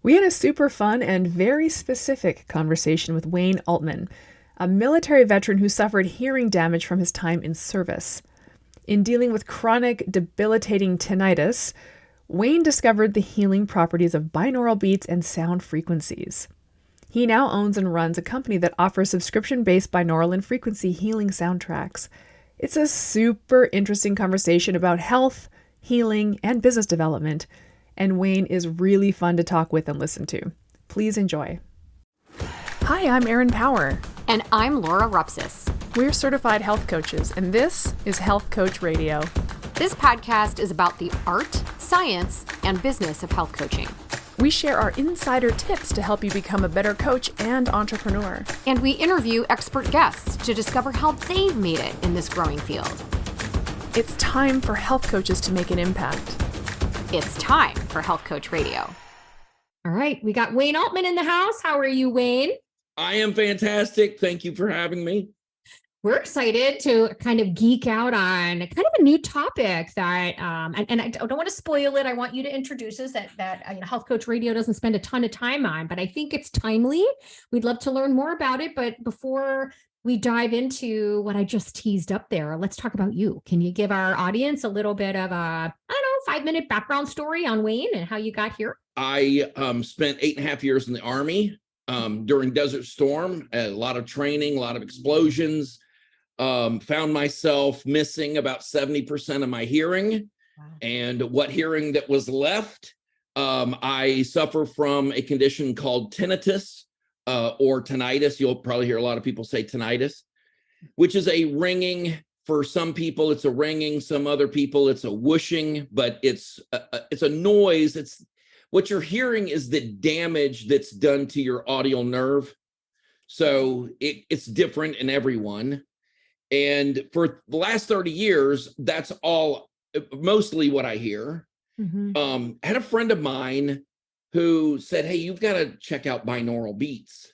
We had a super fun and very specific conversation with Wayne Altman, a military veteran who suffered hearing damage from his time in service. In dealing with chronic, debilitating tinnitus, Wayne discovered the healing properties of binaural beats and sound frequencies. He now owns and runs a company that offers subscription-based binaural and frequency healing soundtracks. It's a super interesting conversation about health, healing, and business development, and Wayne is really fun to talk with and listen to. Please enjoy. Hi, I'm Erin Power. And I'm Laura Rupsis. We're certified health coaches, and this is Health Coach Radio. This podcast is about the art, science, and business of health coaching. We share our insider tips to help you become a better coach and entrepreneur. And we interview expert guests to discover how they've made it in this growing field. It's time for health coaches to make an impact. It's time for Health Coach Radio. All right, we got Wayne Altman in the house. How are you, Wayne? I am fantastic. Thank you for having me. We're excited to kind of geek out on kind of a new topic that, and I don't want to spoil it. I want you to introduce us that Health Coach Radio doesn't spend a ton of time on, but I think it's timely. We'd love to learn more about it. But before we dive into what I just teased up there, let's talk about you. Can you give our audience a little bit of a, 5-minute background story on Wayne and how you got here? I spent 8.5 years in the Army during Desert Storm, a lot of training, a lot of explosions. Found myself missing about 70% of my hearing. Wow. And what hearing that was left, I suffer from a condition called tinnitus or tinnitus. You'll probably hear a lot of people say tinnitus, which is a ringing. For some people, it's a ringing. Some other people, it's a whooshing, but it's a noise. It's what you're hearing is the damage that's done to your audial nerve. So it's different in everyone. And for the last 30 years, that's all mostly what I hear. Mm-hmm. Had a friend of mine who said, "Hey, you've got to check out binaural beats."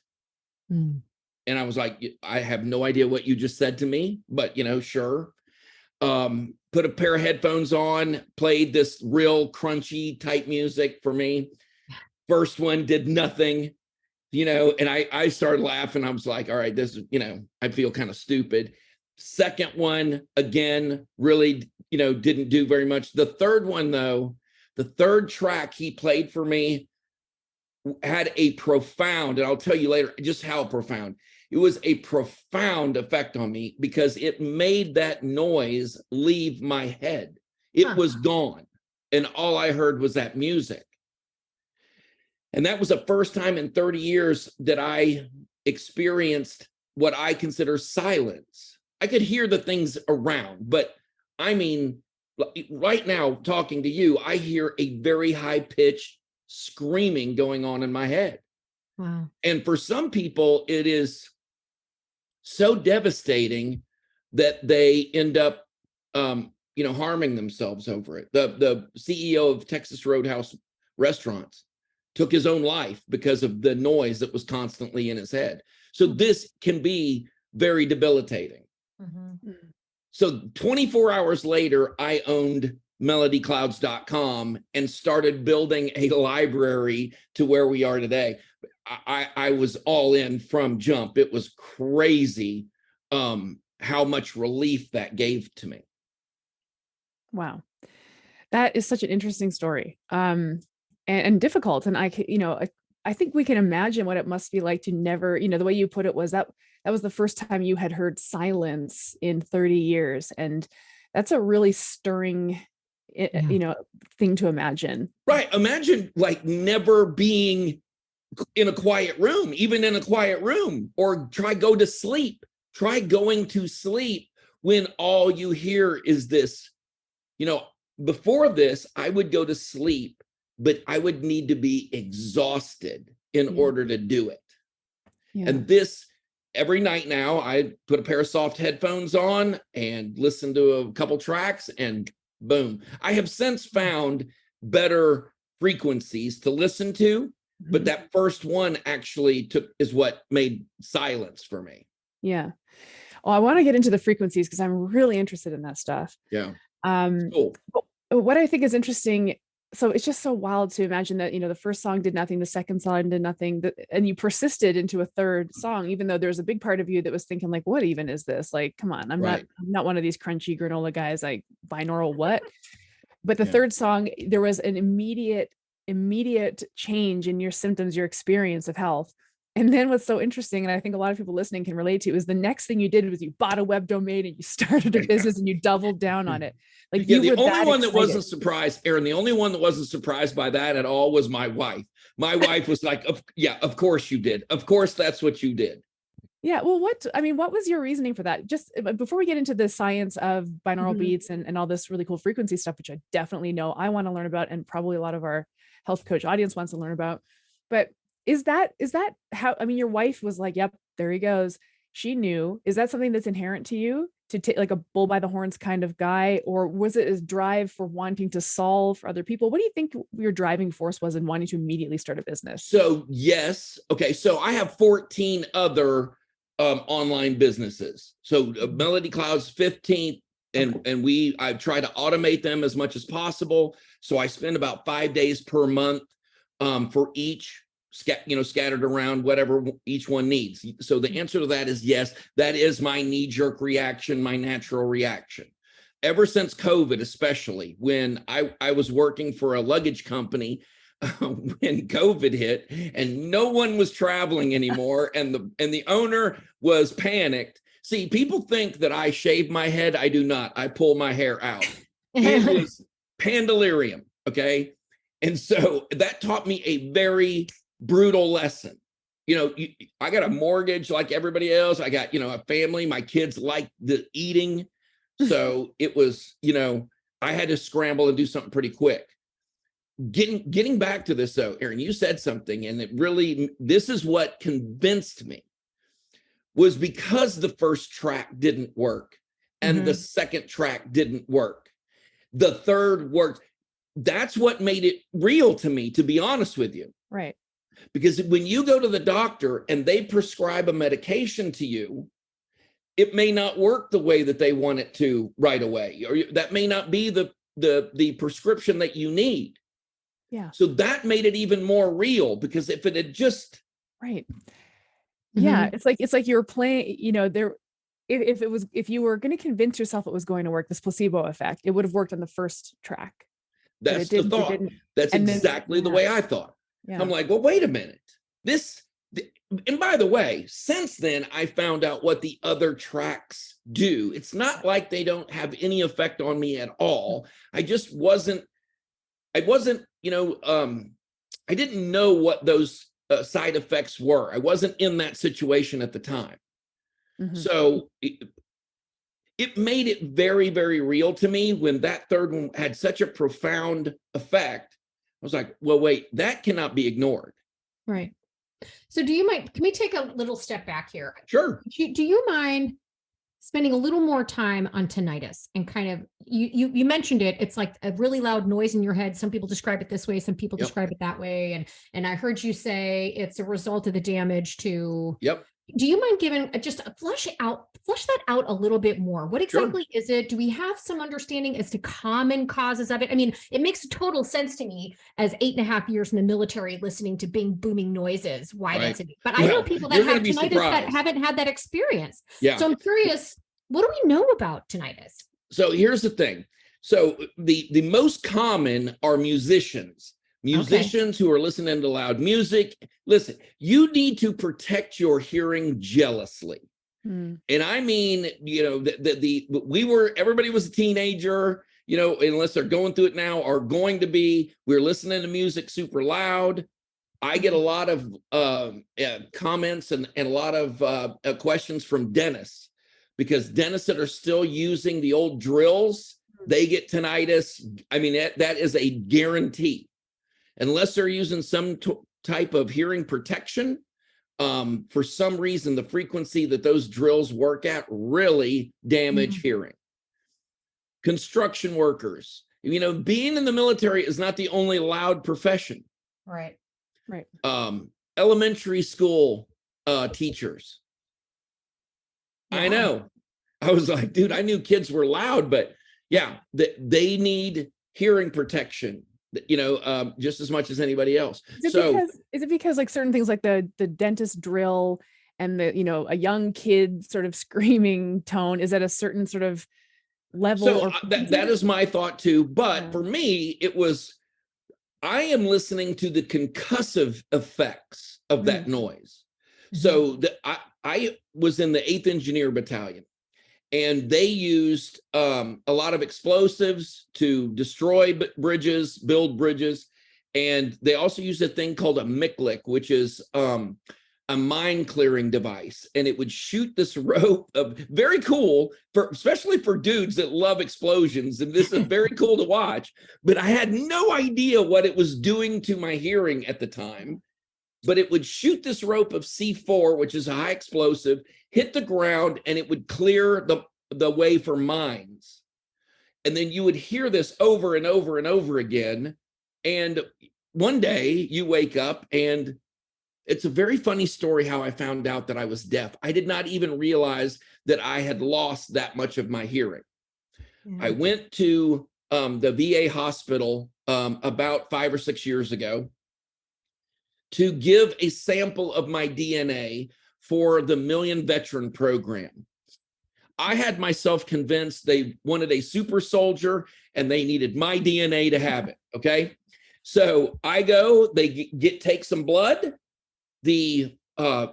Mm. And I was like, I have no idea what you just said to me, but sure. Put a pair of headphones on, played this real crunchy type music for me. First one did nothing, and I started laughing. I was like, all right, this is, I feel kind of stupid. Second one, again, really, didn't do very much. The third one, though, the third track he played for me had a profound, and I'll tell you later just how profound. It was a profound effect on me because it made that noise leave my head. It was gone. And all I heard was that music. And that was the first time in 30 years that I experienced what I consider silence. I could hear the things around, but I mean, right now, talking to you, I hear a very high-pitched screaming going on in my head. Wow. And for some people, it is so devastating that they end up, harming themselves over it. The CEO of Texas Roadhouse Restaurants took his own life because of the noise that was constantly in his head. So this can be very debilitating. Mm-hmm. So 24 hours later, I owned melodyclouds.com and started building a library to where we are today. I was all in from jump. It was crazy how much relief that gave to me. Wow. That is such an interesting story and difficult. And I think we can imagine what it must be like to never, the way you put it was that was the first time you had heard silence in 30 years. And that's a really stirring, thing to imagine. Right. Imagine like never being in a quiet room, even in a quiet room, or try going to sleep when all you hear is this. Before this, I would go to sleep, but I would need to be exhausted in order to do it. Yeah. And this, every night now, I put a pair of soft headphones on and listen to a couple tracks and boom. I have since found better frequencies to listen to, but that first one actually is what made silence for me. Yeah. Well, I want to get into the frequencies because I'm really interested in that stuff. Yeah. Cool. What I think is interesting so it's just so wild to imagine that, the first song did nothing, the second song did nothing, and you persisted into a third song, even though there's a big part of you that was thinking like, what even is this? Like, come on, I'm not one of these crunchy granola guys, like binaural what? But the third song, there was an immediate change in your symptoms, your experience of health. And then what's so interesting, and I think a lot of people listening can relate to, is the next thing you did was you bought a web domain and you started a business and you doubled down on it. Like you the were only that one that excited. wasn't surprised, Aaron, the only one that wasn't surprised by that at all was my wife. My wife was like, of course you did. Of course, that's what you did. Yeah. Well, what was your reasoning for that? Just before we get into the science of binaural beats and all this really cool frequency stuff, which I definitely know I want to learn about, and probably a lot of our health coach audience wants to learn about. But is that how, your wife was like, yep, there he goes. She knew. Is that something that's inherent to you, to take like a bull by the horns kind of guy? Or was it a drive for wanting to solve for other people? What do you think your driving force was in wanting to immediately start a business? So yes. Okay. So I have 14 other online businesses. So Melody Cloud's 15th, and I try to automate them as much as possible. So I spend about 5 days per month for each, scattered around whatever each one needs. So the answer to that is yes. That is my knee-jerk reaction, my natural reaction. Ever since COVID, especially when I was working for a luggage company when COVID hit and no one was traveling anymore, and the owner was panicked. See, people think that I shave my head. I do not. I pull my hair out. It was pandalirium. Okay. And so that taught me a very brutal lesson. I got a mortgage like everybody else. I got, a family. My kids like the eating. So it was, I had to scramble and do something pretty quick. Getting back to this though, Aaron, you said something, and this is what convinced me, was because the first track didn't work and the second track didn't work. The third worked. That's what made it real to me, to be honest with you. Right. Because when you go to the doctor and they prescribe a medication to you, it may not work the way that they want it to right away, or that may not be the prescription that you need. Yeah. So that made it even more real, because if it had just right. Yeah, it's like you were playing, if you were going to convince yourself it was going to work, this placebo effect, it would have worked on the first track. That's the thought. That's exactly the way I thought. Yeah. I'm like, well, wait a minute. And by the way, since then, I found out what the other tracks do. It's not like they don't have any effect on me at all. I just wasn't, I didn't know what those side effects were. I wasn't in that situation at the time. So it made it very, very real to me when that third one had such a profound effect. I was like, well, wait, that cannot be ignored. Right. So can we take a little step back here? Sure. Do you mind spending a little more time on tinnitus, and kind of, you mentioned it, it's like a really loud noise in your head. Some people describe it this way, some people describe it that way. And I heard you say it's a result of the damage to. Do you mind giving just flush that out a little bit more? What exactly is it? Do we have some understanding as to common causes of it? I mean, it makes total sense to me as 8.5 years in the military, listening to booming noises. Why that's it? But I know people that have tinnitus that haven't had that experience. Yeah. So I'm curious, what do we know about tinnitus? So here's the thing. So the most common are musicians who are listening to loud music. Listen, you need to protect your hearing jealously. And I mean, everybody was a teenager, unless they're going through it now, are going to be, we're listening to music super loud. I get a lot of comments and a lot of questions from dentists, because dentists that are still using the old drills, they get tinnitus. I mean, that is a guarantee. Unless they're using some type of hearing protection, for some reason, the frequency that those drills work at really damage hearing. Construction workers, being in the military is not the only loud profession. Right. Elementary school teachers. Yeah. I know. I was like, dude, I knew kids were loud, but yeah, they need hearing protection. just as much as anybody else. Is it because like certain things like the dentist drill and a young kid sort of screaming tone is at a certain sort of level? So that is my thought too. But for me, I am listening to the concussive effects of that noise. So I was in the 8th Engineer Battalion, and they used a lot of explosives to destroy bridges, build bridges. And they also used a thing called a miklik, which is a mine clearing device. And it would shoot this rope of very cool, especially for dudes that love explosions. And this is very cool to watch. But I had no idea what it was doing to my hearing at the time. But it would shoot this rope of C4, which is a high explosive, hit the ground, and it would clear the way for mines. And then you would hear this over and over and over again. And one day you wake up, and it's a very funny story how I found out that I was deaf. I did not even realize that I had lost that much of my hearing. I went to the VA hospital about 5 or 6 years ago to give a sample of my DNA for the Million Veteran Program. I had myself convinced they wanted a super soldier and they needed my DNA to have it, okay? So I go, they take some blood. The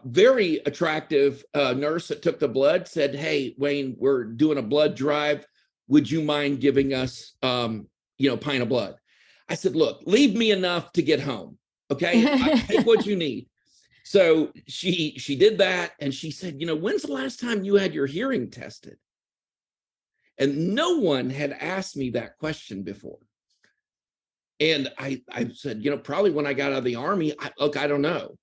very attractive nurse that took the blood said, "Hey, Wayne, we're doing a blood drive. Would you mind giving us, pint of blood?" I said, "Look, leave me enough to get home. Okay, take what you need." So she did that, and she said, "When's the last time you had your hearing tested?" And no one had asked me that question before. And I said, probably when I got out of the Army. I don't know.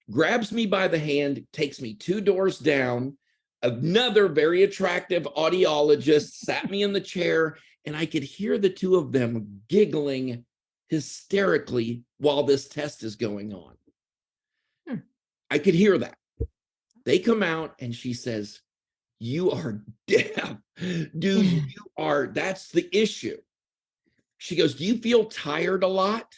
Grabs me by the hand, takes me 2 doors down. Another very attractive audiologist sat me in the chair, and I could hear the two of them giggling hysterically while this test is going on. I could hear that. They come out, and she says, "You are deaf. Dude, that's the issue." She goes, "Do you feel tired a lot?"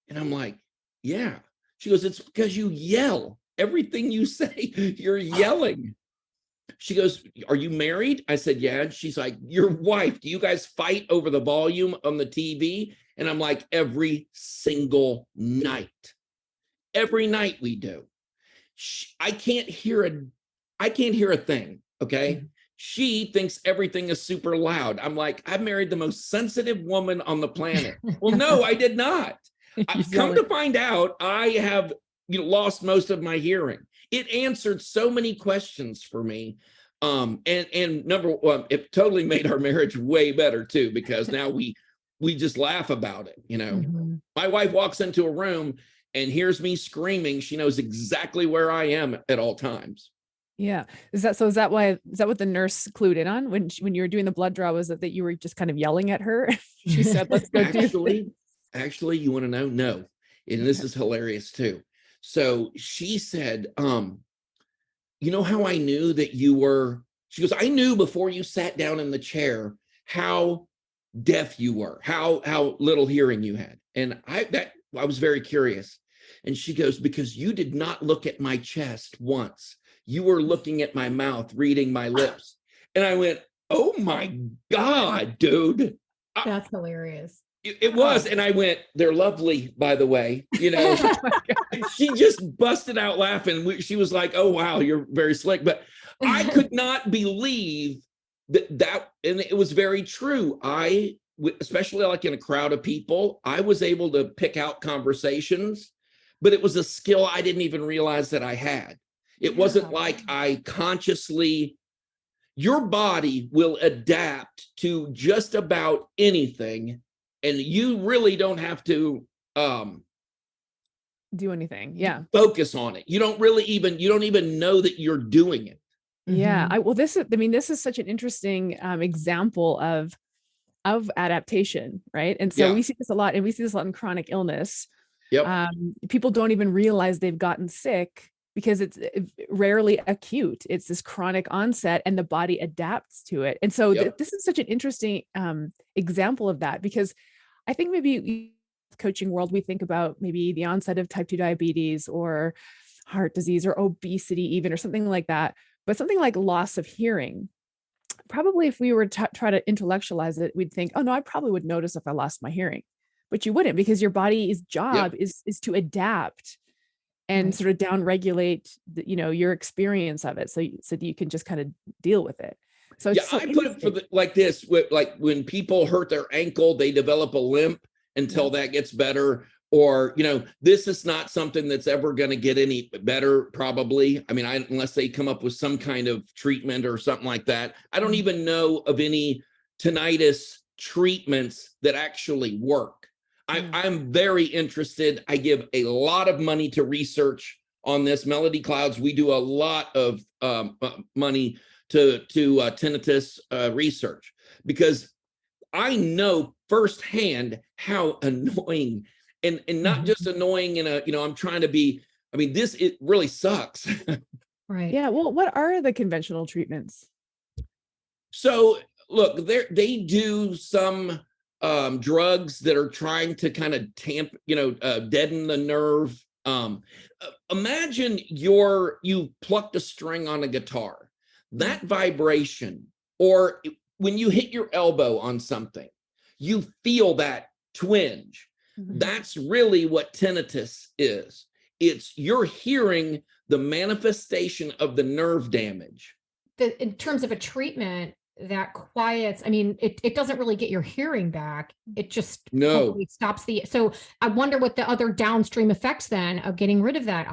And I'm like, "Yeah." She goes, "It's because you yell. Everything you say, you're yelling." She goes, "Are you married?" I said, "Yeah." And she's like, "Your wife, do you guys fight over the volume on the TV?" And I'm like, "Every single night. Every night we do." I can't hear a thing, okay? She thinks everything is super loud. I'm like, "I married the most sensitive woman on the planet." Well, no, I did not. I've come to find out I have lost most of my hearing. It answered so many questions for me. And number one, it totally made our marriage way better too, because now we just laugh about it. My wife walks into a room and hears me screaming. She knows exactly where I am at all times. Yeah. Is that what the nurse clued in on when you were doing the blood draw? Was it that you were just kind of yelling at her? She said, "Let's go Actually, you want to know? No. And this is hilarious too. So she said, "You know how I knew that you were," she goes, "I knew before you sat down in the chair how deaf you were, how little hearing you had." And I was very curious. And she goes, "Because you did not look at my chest once. You were looking at my mouth, reading my lips." And I went, "Oh my God, dude." That's hilarious. It was. And I went, "They're lovely, by the way." She just busted out laughing. She was like, "Oh, wow, you're very slick." But I could not believe that. And it was very true. Especially like in a crowd of people, I was able to pick out conversations, but it was a skill I didn't even realize that I had. It wasn't like I consciously. Your body will adapt to just about anything, and you really don't have to do anything. Yeah. Focus on it. You don't even know that you're doing it. Yeah. This is such an interesting example of adaptation, right? And so we see this a lot, and we see this a lot in chronic illness. Yep. People don't even realize they've gotten sick because it's rarely acute. It's this chronic onset, and the body adapts to it. And so this is such an interesting example of that, because I think maybe coaching world, we think about maybe the onset of type 2 diabetes or heart disease or obesity even, or something like that. But something like loss of hearing, probably if we were to try to intellectualize it, we'd think, oh no, I probably would notice if I lost my hearing. But you wouldn't, because your body's job Yep. is to adapt and Right. sort of downregulate your experience of it, so that you can just kind of deal with it. So Yeah, it's so I put it for interesting. like this, like when people hurt their ankle, they develop a limp until that gets better. Or, this is not something that's ever going to get any better, probably. I mean, unless they come up with some kind of treatment or something like that. I don't even know of any tinnitus treatments that actually work. I'm very interested. I give a lot of money to research on this. Melody Clouds, we do a lot of money to tinnitus research, because I know firsthand how annoying, and not just annoying in a, I'm trying to be, I mean, it really sucks. Right. Yeah. Well, what are the conventional treatments? So look, they do some drugs that are trying to kind of deaden the nerve. Imagine you plucked a string on a guitar. That vibration, or when you hit your elbow on something, you feel that twinge. That's really what tinnitus is. You're hearing the manifestation of the nerve damage. In terms of a treatment that quiets, I mean, it doesn't really get your hearing back. It just hopefully stops so I wonder what the other downstream effects then of getting rid of that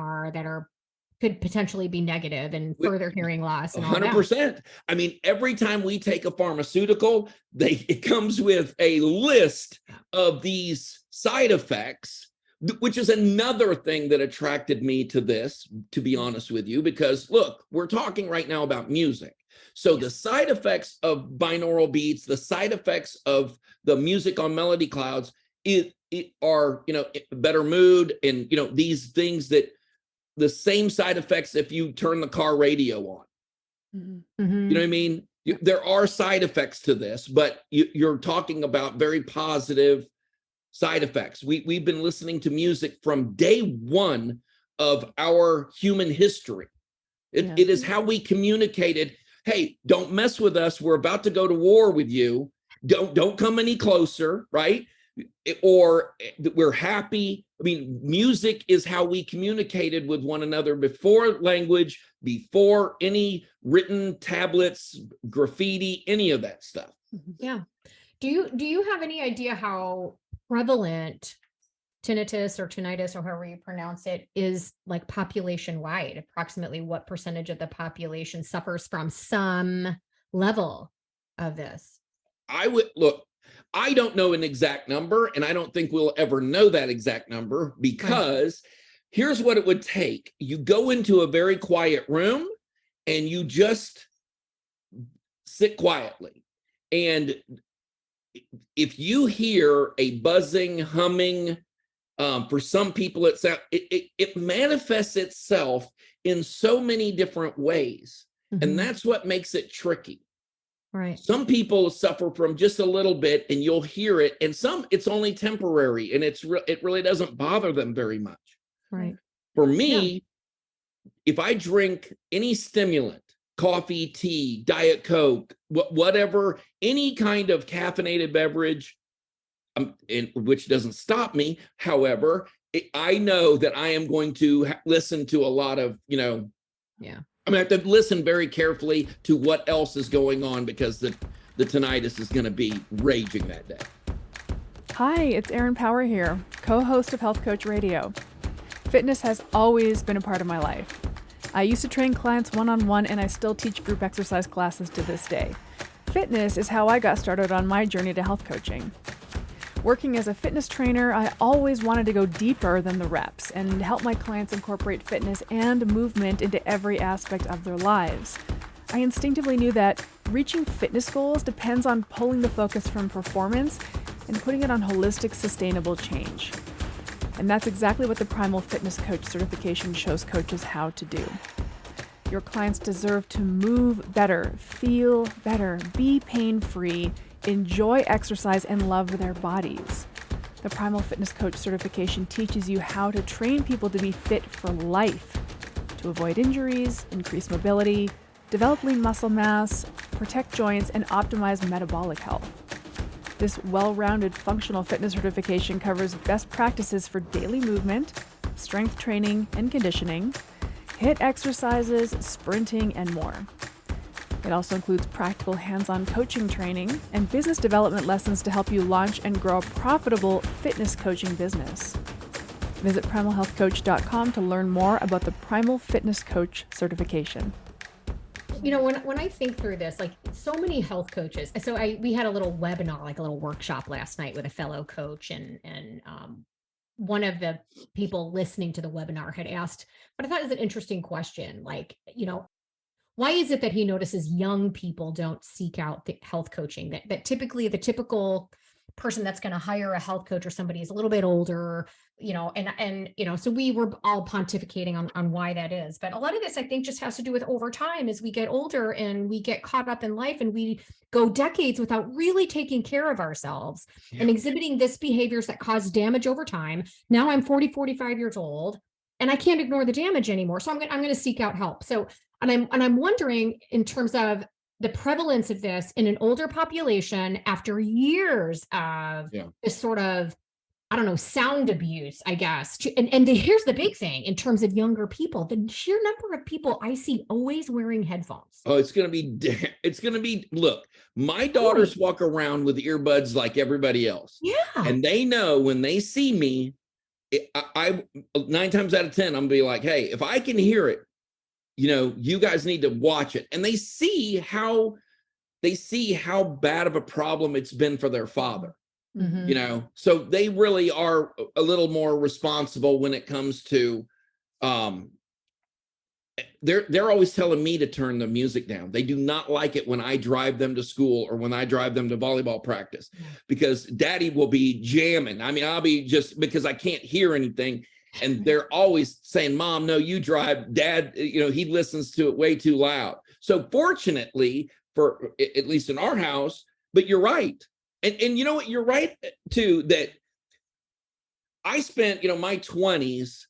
could potentially be negative and further hearing loss and all that. 100%. I mean, every time we take a pharmaceutical, it comes with a list of these side effects, which is another thing that attracted me to this, to be honest with you, because look, we're talking right now about music. So the side effects of binaural beats, the side effects of the music on Melody Clouds, it are, better mood, and, these things that the same side effects if you turn the car radio on. You know what I mean? There are side effects to this, but you're talking about very positive side effects. We've been listening to music from day one of our human history. It is how we communicated. Hey, don't mess with us. We're about to go to war with you. Don't come any closer, right? Or we're happy. I mean, music is how we communicated with one another before language, before any written tablets, graffiti, any of that stuff. Yeah. Do you have any idea how prevalent tinnitus or tinnitus, or however you pronounce it, is like population wide? Approximately what percentage of the population suffers from some level of this? I don't know an exact number, and I don't think we'll ever know that exact number, because here's what it would take. You go into a very quiet room and you just sit quietly. And if you hear a buzzing, humming, for some people, it manifests itself in so many different ways. And that's what makes it tricky. Right. Some people suffer from just a little bit and you'll hear it, and some it's only temporary and it really doesn't bother them very much. Right. For me, if I drink any stimulant, coffee, tea, Diet Coke, whatever, any kind of caffeinated beverage, which doesn't stop me, however, I know that I am going to listen to a lot of, I'm gonna have to listen very carefully to what else is going on, because the tinnitus is gonna be raging that day. Hi, it's Erin Power here, co-host of Health Coach Radio. Fitness has always been a part of my life. I used to train clients one-on-one, and I still teach group exercise classes to this day. Fitness is how I got started on my journey to health coaching. Working as a fitness trainer, I always wanted to go deeper than the reps and help my clients incorporate fitness and movement into every aspect of their lives. I instinctively knew that reaching fitness goals depends on pulling the focus from performance and putting it on holistic, sustainable change. And that's exactly what the Primal Fitness Coach certification shows coaches how to do. Your clients deserve to move better, feel better, be pain-free, enjoy exercise, and love their bodies. The Primal Fitness Coach certification teaches you how to train people to be fit for life, to avoid injuries, increase mobility, develop lean muscle mass, protect joints, and optimize metabolic health. This well-rounded functional fitness certification covers best practices for daily movement, strength training and conditioning, HIIT exercises, sprinting, and more. It also includes practical hands-on coaching training and business development lessons to help you launch and grow a profitable fitness coaching business. Visit primalhealthcoach.com to learn more about the Primal Fitness Coach certification. You know, when I think through this, like so many health coaches, we had a little webinar, like a little workshop last night with a fellow coach, and one of the people listening to the webinar had asked what I thought was an interesting question, like, you know, why is it that he notices young people don't seek out the health coaching? That typically the typical person that's going to hire a health coach or somebody is a little bit older, you know, and you know, so we were all pontificating on why that is. But a lot of this, I think, just has to do with over time as we get older and we get caught up in life and we go decades without really taking care of ourselves and exhibiting this behaviors that cause damage over time. Now I'm 40, 45 years old and I can't ignore the damage anymore. So I'm going to seek out help. So, and I'm wondering in terms of the prevalence of this in an older population after years of this sort of, I don't know, sound abuse, I guess. Here's the big thing in terms of younger people, the sheer number of people I see always wearing headphones. Oh, it's going to be, look, my daughters walk around with earbuds like everybody else. Yeah. And they know when they see me, I 9 times out of 10, I'm gonna be like, hey, if I can hear it, you know, you guys need to watch it. And they see how bad of a problem it's been for their father. Mm-hmm. You know, so they really are a little more responsible when it comes to they're always telling me to turn the music down. They do not like it when I drive them to school or when I drive them to volleyball practice, because daddy will be jamming. I mean, I'll be just because I can't hear anything. And they're always saying, Mom, no, you drive. Dad, you know, he listens to it way too loud. So fortunately, for at least in our house, but you're right. And you know what, you're right too, that I spent, you know, my 20s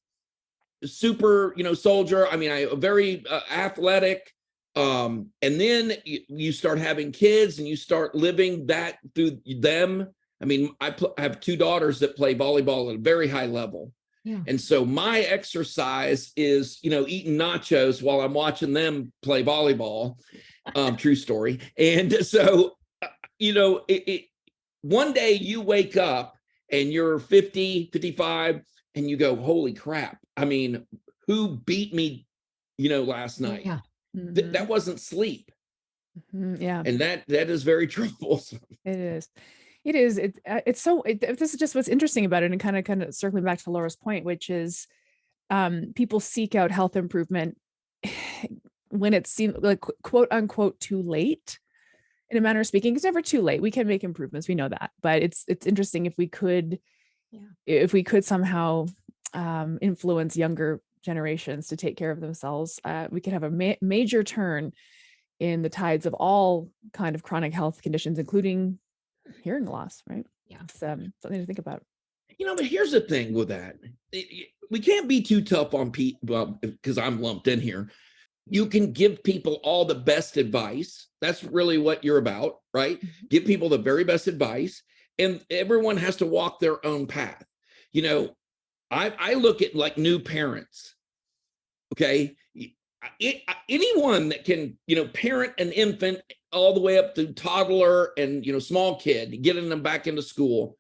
super, you know, soldier. I mean, I very athletic. And then you start having kids and you start living that through them. I mean, I have 2 daughters that play volleyball at a very high level. Yeah. And so my exercise is, you know, eating nachos while I'm watching them play volleyball. True story. And so, you know, one day you wake up and you're 50, 55, and you go, holy crap. I mean, who beat me, you know, last night? Yeah. That wasn't sleep. Yeah. And that is very troublesome. It is. It is. This is just what's interesting about it, and kind of circling back to Laura's point, which is people seek out health improvement when it seems like quote unquote too late. In a manner of speaking, it's never too late. We can make improvements. We know that, but it's interesting if we could somehow influence younger generations to take care of themselves. We could have a major turn in the tides of all kind of chronic health conditions, including hearing loss, right? Yeah. It's something to think about. You know, but here's the thing with that. We can't be too tough on people because I'm lumped in here. You can give people all the best advice. That's really what you're about, right? Mm-hmm. Give people the very best advice, and everyone has to walk their own path. You know, I look at like new parents. Okay. Anyone that can, you know, parent an infant all the way up to toddler and, you know, small kid, getting them back into school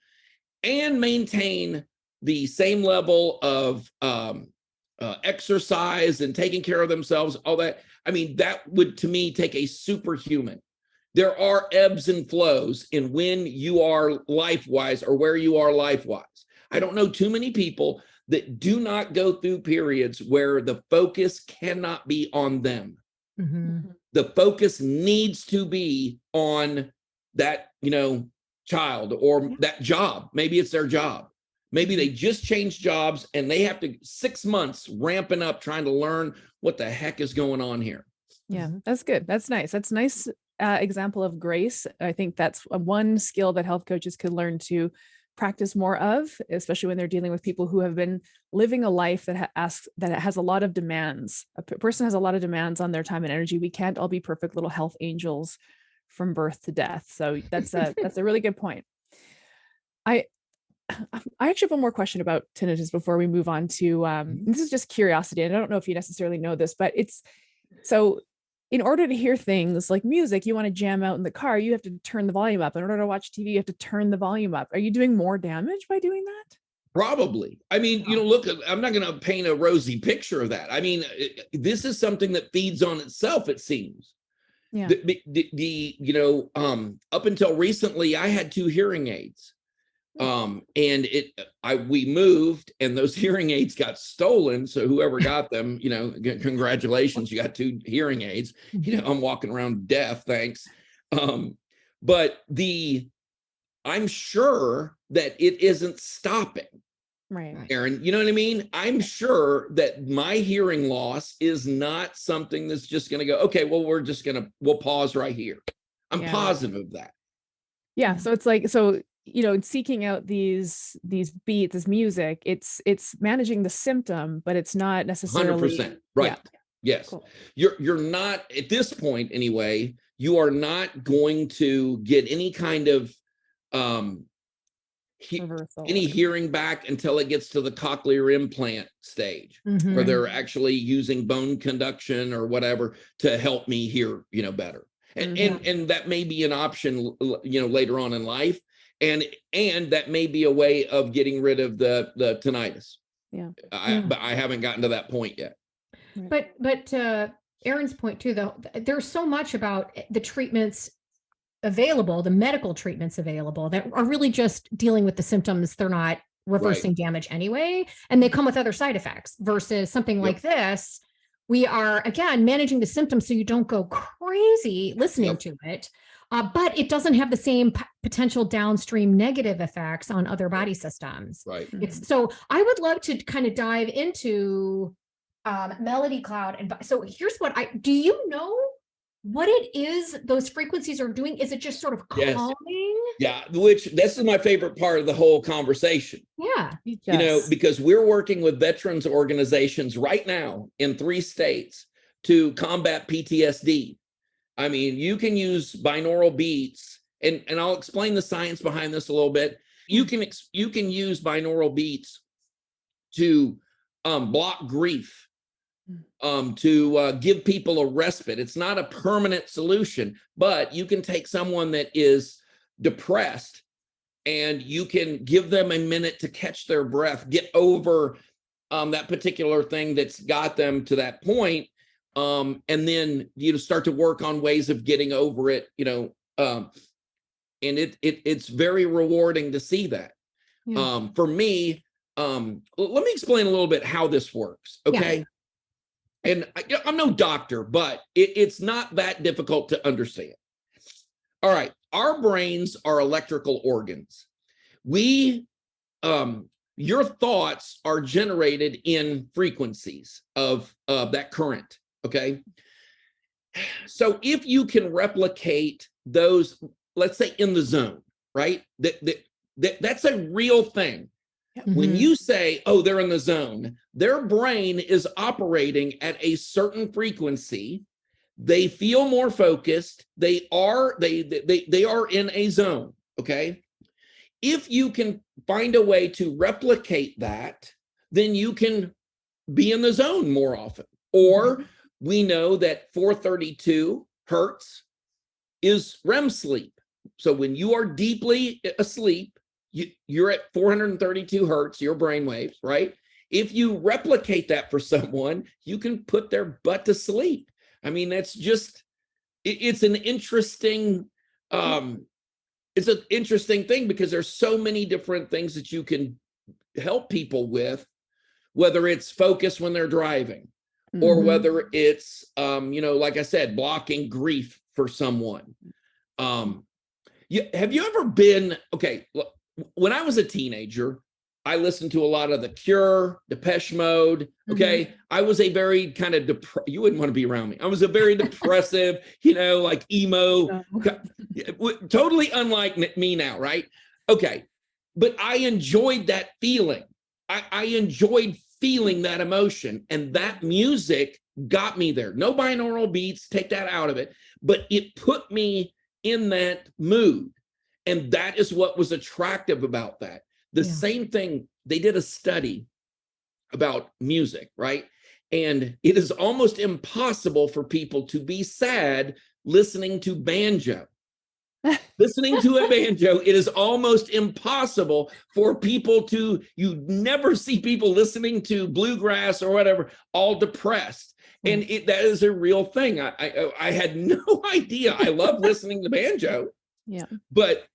and maintain the same level of exercise and taking care of themselves, all that. I mean, that would, to me, take a superhuman. There are ebbs and flows in when you are life-wise or where you are life-wise. I don't know too many people that do not go through periods where the focus cannot be on them. Mm-hmm. The focus needs to be on that, you know, child or that job. Maybe it's their job. Maybe they just changed jobs and they have to 6 months ramping up trying to learn what the heck is going on here. Yeah, that's good. That's nice. That's a nice example of grace. I think that's one skill that health coaches could learn to practice more of, especially when they're dealing with people who have been living a life that has a lot of demands. A person has a lot of demands on their time and energy. We can't all be perfect little health angels from birth to death. So that's a really good point. I actually have one more question about tinnitus before we move on to this is just curiosity. And I don't know if you necessarily know this, but it's so in order to hear things like music, you want to jam out in the car, you have to turn the volume up. In order to watch TV, you have to turn the volume up. Are you doing more damage by doing that? Probably. I mean, look, I'm not going to paint a rosy picture of that. I mean, this is something that feeds on itself, it seems. Yeah. Up until recently, I had 2 hearing aids. And we moved and those hearing aids got stolen. So whoever got them, congratulations, you got 2 hearing aids. I'm walking around deaf, thanks. But I'm sure that it isn't stopping. Right. Erin, you know what I mean? I'm sure that my hearing loss is not something that's just going to go, okay, well, we'll pause right here. I'm positive of that. Yeah. So it's like, seeking out these beats, this music, it's managing the symptom, but it's not necessarily 100%. Right. Yeah. Yes. Cool. You're not, at this point anyway, you are not going to get any kind of any hearing back until it gets to the cochlear implant stage, where they're actually using bone conduction or whatever to help me hear, better. And that may be an option, later on in life. And that may be a way of getting rid of the tinnitus. Yeah. But I haven't gotten to that point yet. But Erin's point too, though, there's so much about the treatments available, the medical treatments available that are really just dealing with the symptoms. They're not reversing damage anyway, and they come with other side effects versus something like this. We are, again, managing the symptoms so you don't go crazy listening to it. But it doesn't have the same potential downstream negative effects on other body systems. Right. So I would love to kind of dive into Melody Cloud. And so here's what do you know what it is those frequencies are doing? Is it just sort of calming? Yeah, which this is my favorite part of the whole conversation. Yeah. Because we're working with veterans organizations right now in 3 states to combat PTSD. I mean, you can use binaural beats, and I'll explain the science behind this a little bit. You can use binaural beats to block grief, to give people a respite. It's not a permanent solution, but you can take someone that is depressed and you can give them a minute to catch their breath, get over that particular thing that's got them to that point. And then start to work on ways of getting over it, and it's very rewarding to see that. For me, let me explain a little bit how this works, okay? And I'm no doctor, but it's not that difficult to understand. All right, our brains are electrical organs. Your thoughts are generated in frequencies of that current. Okay. So if you can replicate those, let's say in the zone, right? That's a real thing. When you say, oh, they're in the zone, their brain is operating at a certain frequency. They feel more focused. They are in a zone. Okay. If you can find a way to replicate that, then you can be in the zone more often. Or we know that 432 hertz is REM sleep. So when you are deeply asleep, you're at 432 hertz, your brain waves, right? If you replicate that for someone, you can put their butt to sleep. I mean, that's just, it's an interesting, it's an interesting thing because there's so many different things that you can help people with, whether it's focus when they're driving, or whether it's, like I said, blocking grief for someone. Have you ever been, when I was a teenager, I listened to a lot of The Cure, Depeche Mode. Okay. I was a very kind of, you wouldn't want to be around me. I was a very depressive, like emo, totally unlike me now. Right. Okay. but I enjoyed that feeling. I enjoyed feeling that emotion, and that music got me there. No binaural beats, take that out of it, but it put me in that mood. And that is what was attractive about that. The same thing, they did a study about music, right? And it is almost impossible for people to be sad listening to banjo. Listening to a banjo, it is almost impossible for people to, you never see people listening to bluegrass or whatever, all depressed. And that is a real thing. I had no idea. I love listening to banjo. Yeah. But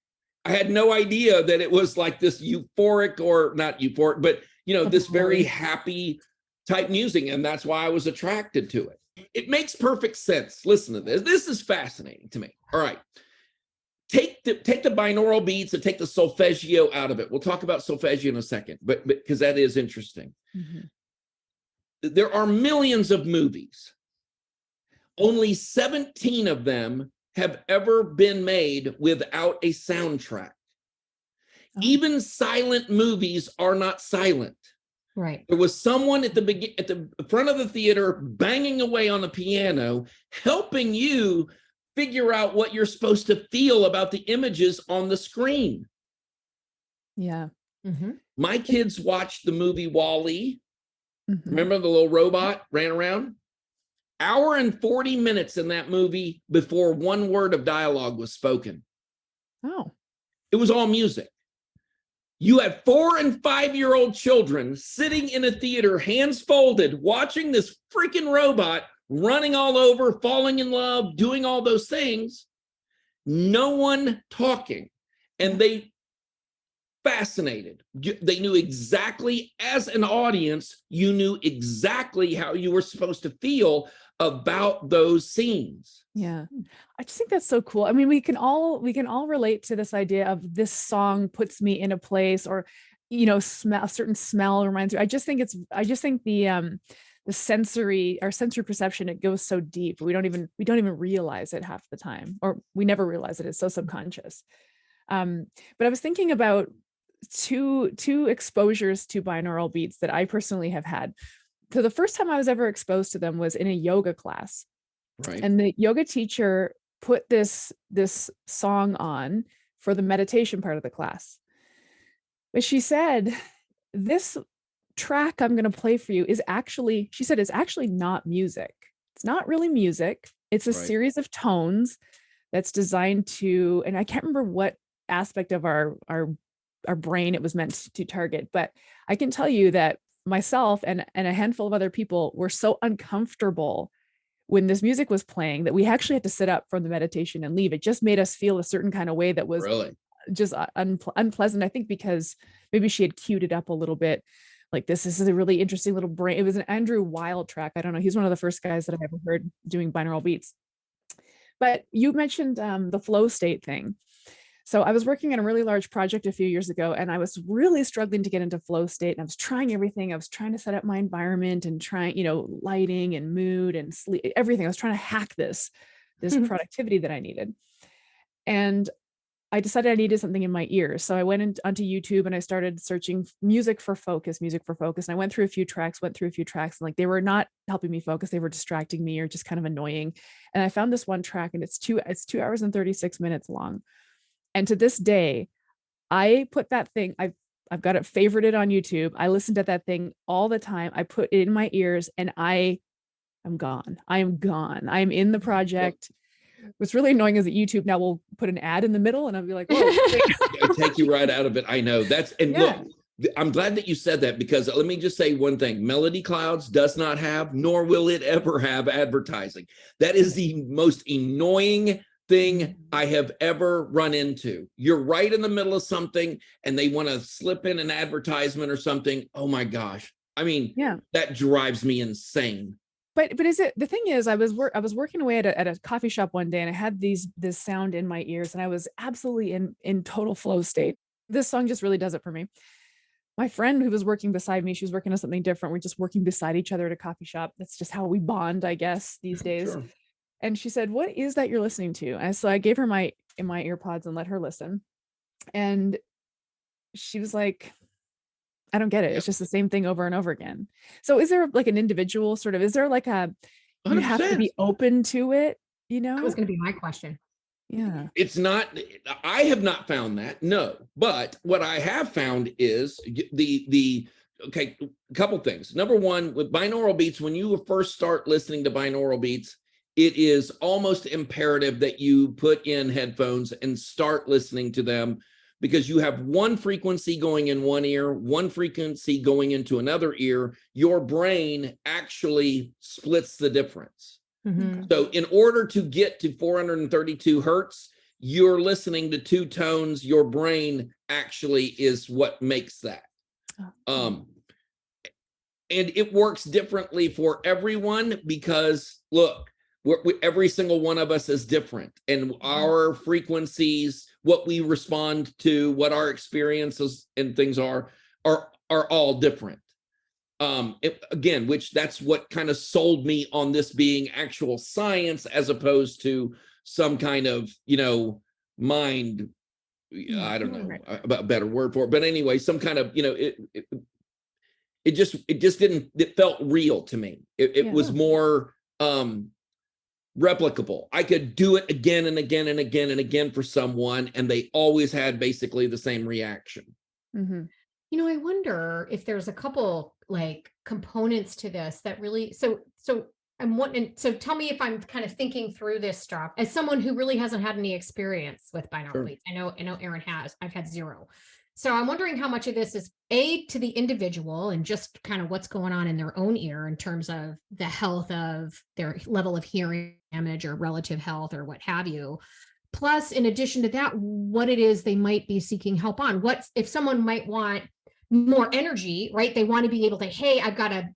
I had no idea that it was like this euphoric, or not euphoric, but this very happy type music. And that's why I was attracted to it. It makes perfect sense. Listen to this. This is fascinating to me. All right. Take the binaural beats and take the solfeggio out of it. We'll talk about solfeggio in a second, but because that is interesting. There are millions of movies. Only 17 of them have ever been made without a soundtrack. Even silent movies are not silent. Right. There was someone at the front of the theater banging away on the piano, helping you figure out what you're supposed to feel about the images on the screen. Yeah. My kids watched the movie Wall-E. Remember the little robot ran around? Hour and 40 minutes in that movie before one word of dialogue was spoken. Oh. It was all music. You had 4 and 5-year-old children sitting in a theater, hands folded, watching this freaking robot running all over, falling in love, doing all those things. No one talking. And they fascinated. They knew exactly, as an audience, you knew exactly how you were supposed to feel about those scenes. Yeah. I just think that's so cool. I mean, we can all relate to this idea of this song puts me in a place, or, smell, a certain smell reminds me. I just think the our sensory perception, it goes so deep. We don't even realize it half the time, or we never realize it. It's so subconscious. But I was thinking about two exposures to binaural beats that I personally have had. So the first time I was ever exposed to them was in a yoga class. Right. And the yoga teacher put this song on for the meditation part of the class. But she said, this track I'm going to play for you is actually, she said, it's actually not music. It's not really music. It's a series of tones that's designed to, and I can't remember what aspect of our brain it was meant to target, but I can tell you that myself and a handful of other people were so uncomfortable when this music was playing that we actually had to sit up from the meditation and leave. It just made us feel a certain kind of way that was just unpleasant. I think because maybe she had queued it up a little bit. Like, this is a really interesting little brain. It was an Andrew Weil track. I don't know. He's one of the first guys that I've ever heard doing binaural beats. But you mentioned the flow state thing. So I was working on a really large project a few years ago, and I was really struggling to get into flow state. And I was trying everything. I was trying to set up my environment and trying, lighting and mood and sleep, everything. I was trying to hack this productivity that I needed. And I decided I needed something in my ears. So I went onto YouTube and I started searching music for focus. And I went through a few tracks, and like, they were not helping me focus. They were distracting me or just kind of annoying. And I found this one track, and it's 2 hours and 36 minutes long. And to this day, I put that thing, I've got it favorited on YouTube. I listen to that thing all the time. I put it in my ears, and I'm gone. I am gone. I am in the project. What's really annoying is that YouTube now will put an ad in the middle, and I'll be like, whoa. It'll take you right out of it. I know. Look, I'm glad that you said that, because let me just say one thing. Melody Clouds does not have, nor will it ever have, advertising. That is the most annoying thing I have ever run into. You're right in the middle of something and they want to slip in an advertisement or something. Oh my gosh. I mean, that drives me insane. But is it, the thing is, I was working away at a coffee shop one day, and I had this sound in my ears, and I was absolutely in total flow state. This song just really does it for me. My friend who was working beside me, she was working on something different. We're just working beside each other at a coffee shop. That's just how we bond, I guess, these days. Sure. And she said, "What is that you're listening to?" And so I gave her my earpods and let her listen. And she was like, I don't get it. It's just the same thing over and over again. So is there like an individual sort of, is there like a, you have to 100%. be open to it, That was going to be my question. Yeah. It's not, I have not found that, no. But what I have found is okay, a couple things. Number one, with binaural beats, when you first start listening to binaural beats, it is almost imperative that you put in headphones and start listening to them, because you have one frequency going in one ear, one frequency going into another ear. Your brain actually splits the difference. Mm-hmm. So in order to get to 432 hertz, you're listening to two tones. Your brain actually is what makes that. And it works differently for everyone, because look, every single one of us is different, and our frequencies, what we respond to, what our experiences and things are all different. Again, which that's what kind of sold me on this being actual science, as opposed to some kind of, mind, I don't know about a better word for it, but anyway, some kind of, it just didn't, it felt real to me. It was more replicable. I could do it again and again and again and again for someone, and they always had basically the same reaction. Mm-hmm. I wonder if there's a couple like components to this that really, so I'm wanting, so tell me if I'm kind of thinking through this stuff as someone who really hasn't had any experience with binaural beats. I know Aaron has. I've had zero. So I'm wondering how much of this is to the individual and just kind of what's going on in their own ear in terms of the health of their level of hearing damage or relative health or what have you. Plus, in addition to that, what it is they might be seeking help on. What if someone might want more energy, right? They want to be able to, hey, I've got a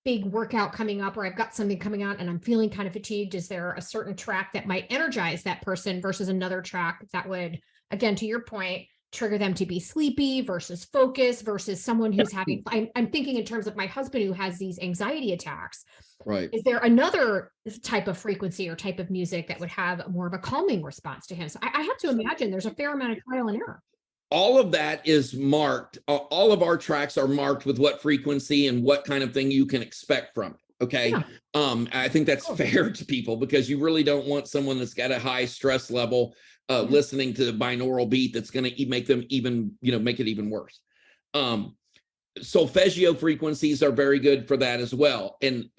big workout coming up, or I've got something coming out and I'm feeling kind of fatigued. Is there a certain track that might energize that person versus another track that would, again, to your point, trigger them to be sleepy versus focus versus someone who's having, I'm thinking in terms of my husband who has these anxiety attacks. Right. Is there another type of frequency or type of music that would have more of a calming response to him? So I have to imagine there's a fair amount of trial and error. All of that is marked. All of our tracks are marked with what frequency and what kind of thing you can expect from it. Okay. Yeah. I think that's fair to people, because you really don't want someone that's got a high stress level listening to the binaural beat that's going to make them even, make it even worse. Solfeggio frequencies are very good for that as well. And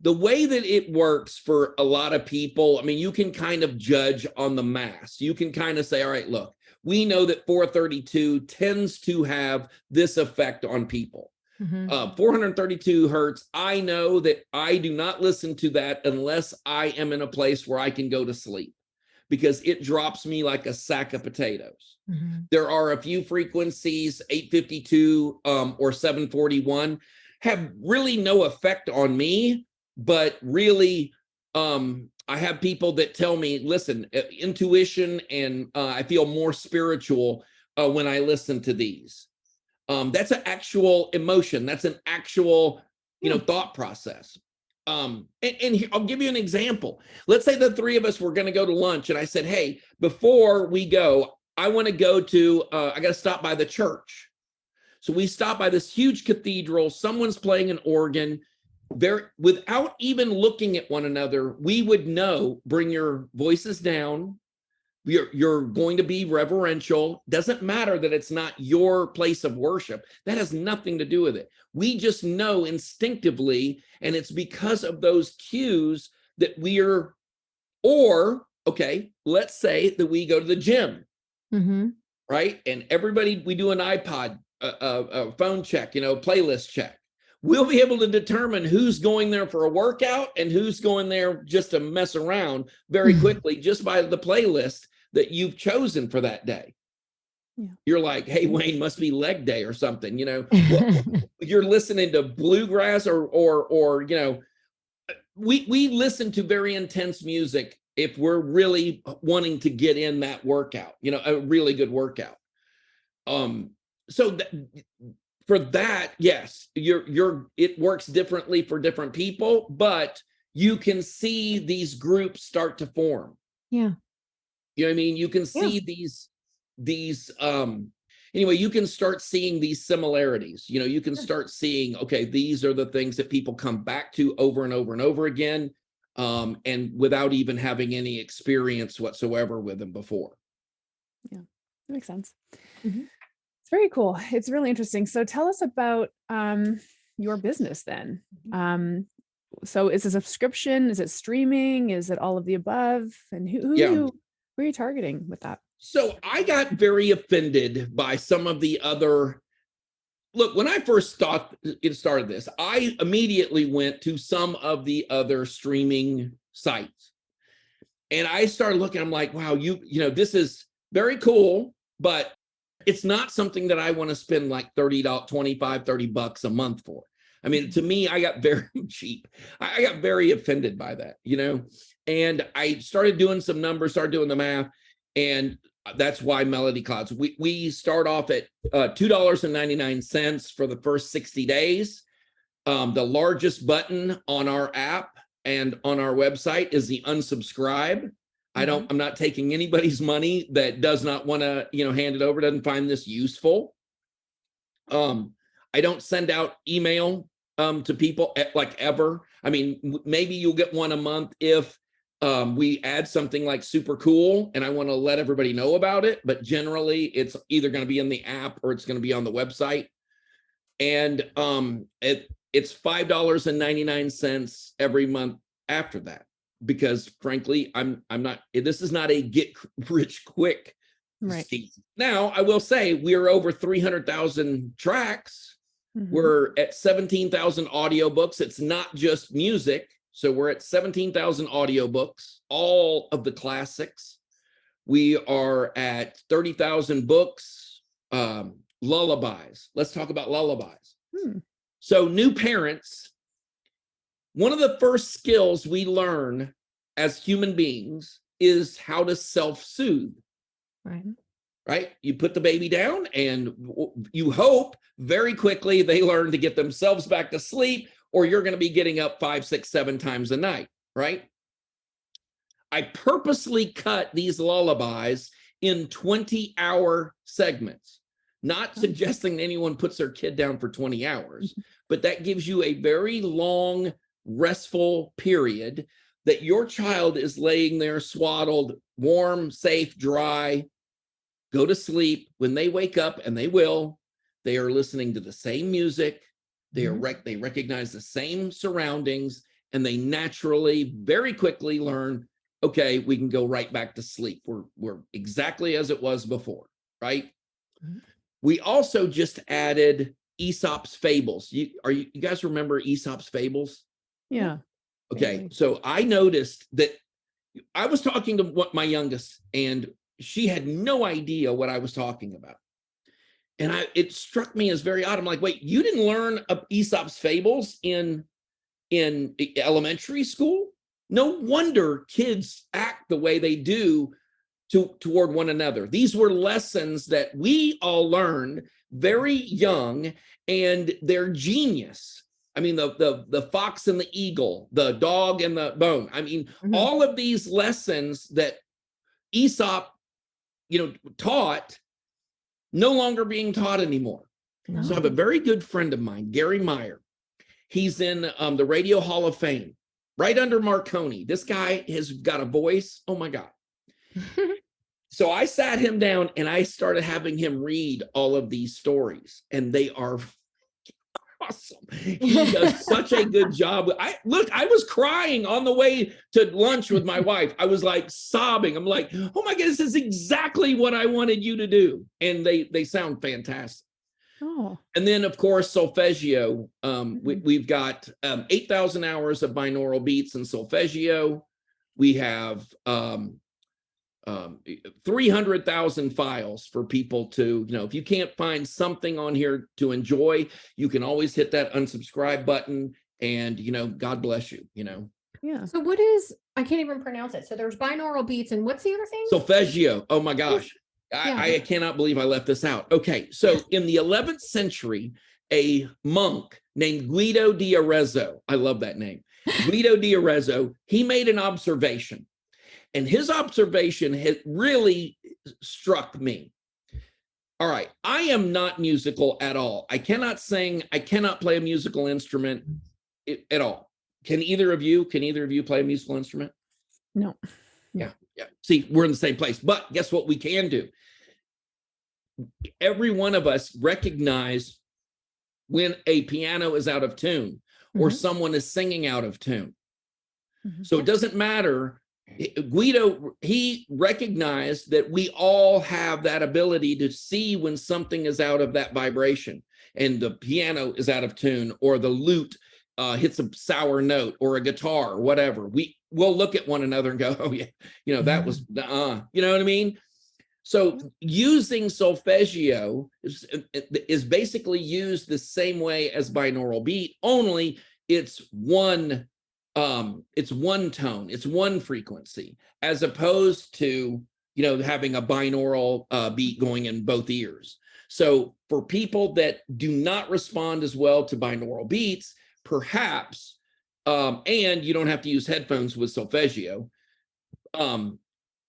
the way that it works for a lot of people, I mean, you can kind of judge on the mass. You can kind of say, all right, look, we know that 432 tends to have this effect on people. 432 hertz, I know that I do not listen to that unless I am in a place where I can go to sleep, because it drops me like a sack of potatoes. There are a few frequencies, 852 or 741, have really no effect on me, but really, I have people that tell me, listen, intuition, and I feel more spiritual when I listen to these. That's an actual emotion. That's an actual, thought process. And I'll give you an example. Let's say the three of us were going to go to lunch, and I said, hey, before we go, I want to go to, I got to stop by the church. So we stop by this huge cathedral. Someone's playing an organ. Without even looking at one another, we would know, bring your voices down. You're going to be reverential. Doesn't matter that it's not your place of worship. That has nothing to do with it. We just know instinctively, and it's because of those cues that okay, let's say that we go to the gym, right? And everybody, we do an iPod, a phone check, playlist check. We'll be able to determine who's going there for a workout and who's going there just to mess around very quickly, just by the playlist that you've chosen for that day. Yeah. You're like, hey, Wayne, must be leg day or something, well, you're listening to bluegrass or we listen to very intense music if we're really wanting to get in that workout, a really good workout. For that, yes, it works differently for different people, but you can see these groups start to form. Yeah. You know what I mean? You can see these anyway, you can start seeing these similarities. You can start seeing, okay, these are the things that people come back to over and over and over again, and without even having any experience whatsoever with them before. Yeah, that makes sense. Mm-hmm. It's very cool. It's really interesting. So tell us about your business then. So is it a subscription? Is it streaming? Is it all of the above? And who are you targeting with that? So I got very offended by some of the other. Look, when I first started this, I immediately went to some of the other streaming sites, and I started looking. I'm like, wow, this is very cool, but it's not something that I want to spend like $30, $25, $30 a month for. I mean, to me, I got very cheap. I got very offended by that, and I started doing some numbers, started doing the math, and that's why Melody Clouds. We start off at $2.99 for the first 60 days. The largest button on our app and on our website is the unsubscribe. I'm not taking anybody's money that does not want to, hand it over, doesn't find this useful. I don't send out email to people like ever. I mean, maybe you'll get one a month if we add something like super cool and I want to let everybody know about it. But generally, it's either going to be in the app or it's going to be on the website. And it's $5.99 every month after that, because frankly, I'm not. This is not a get rich quick scheme. Now, I will say we're over 300,000 tracks. We're at 17,000 audiobooks. It's not just music. So we're at 17,000 audiobooks, all of the classics. We are at 30,000 books, lullabies. Let's talk about lullabies. So new parents, one of the first skills we learn as human beings is how to self-soothe. Right? You put the baby down and you hope very quickly they learn to get themselves back to sleep, or you're going to be getting up 5, 6, 7 times a night, right? I purposely cut these lullabies in 20-hour segments, not suggesting anyone puts their kid down for 20 hours, but that gives you a very long, restful period that your child is laying there swaddled, warm, safe, dry, go to sleep. When they wake up, and they will, they are listening to the same music. They recognize the same surroundings, and they naturally, very quickly learn, okay, we can go right back to sleep. We're exactly as it was before, right? We also just added Aesop's Fables. You guys remember Aesop's Fables? Yeah. Okay, so I noticed that I was talking to my youngest, and she had no idea what I was talking about. And it struck me as very odd. I'm like, wait, you didn't learn Aesop's Fables in elementary school? No wonder kids act the way they do toward one another. These were lessons that we all learned very young, and they're genius. I mean, the fox and the eagle, the dog and the bone. I mean, all of these lessons that Aesop, taught, no longer being taught anymore. So I have a very good friend of mine, Gary Meyer. He's in the Radio Hall of Fame, right under Marconi. This guy has got a voice. Oh my God. So I sat him down and I started having him read all of these stories, and they are awesome. He does such a good job. I was crying on the way to lunch with my wife. I was like sobbing. I'm like, oh my goodness, this is exactly what I wanted you to do. And they sound fantastic. And then of course, Solfeggio. We've got 8,000 hours of binaural beats in Solfeggio. We have 300,000 files for people to, if you can't find something on here to enjoy, you can always hit that unsubscribe button, and, God bless you, Yeah. So I can't even pronounce it. So there's binaural beats, and what's the other thing? Solfeggio. Oh my gosh. I cannot believe I left this out. Okay. So in the 11th century, a monk named Guido di Arezzo, I love that name, Guido di Arezzo, he made an observation. And his observation had really struck me. All right. I am not musical at all. I cannot sing. I cannot play a musical instrument at all. Can either of you play a musical instrument? No. Yeah. Yeah. See, we're in the same place. But guess what we can do? Every one of us recognize when a piano is out of tune or someone is singing out of tune. So it doesn't matter. Guido, he recognized that we all have that ability to see when something is out of that vibration and the piano is out of tune, or the lute hits a sour note, or a guitar, or whatever. We'll look at one another and go, oh yeah, that was, you know what I mean? So using solfeggio is basically used the same way as binaural beat, only it's one tone, it's one frequency, as opposed to having a binaural beat going in both ears. So for people that do not respond as well to binaural beats, perhaps, and you don't have to use headphones with solfeggio,